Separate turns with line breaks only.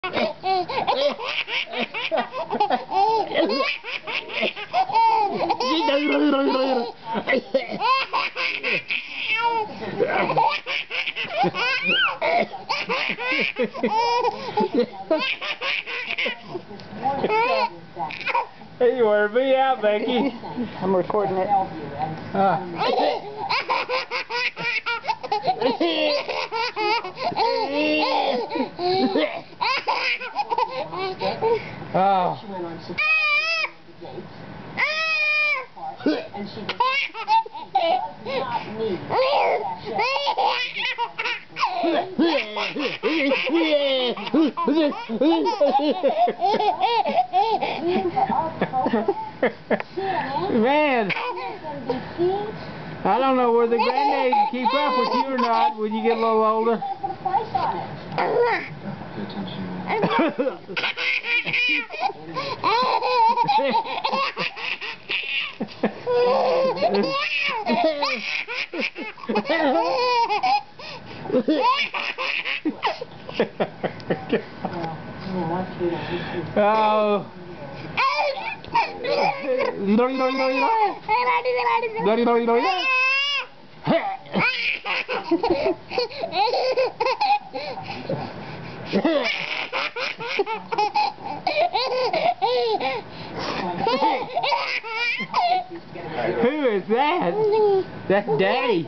Hey, you wear me out, Becky.
I'm recording it.
Oh.
And she not me.
Man, I don't know whether Granddaddy can keep up with you or not when you get a little older. Oh. Who is that? That's Daddy.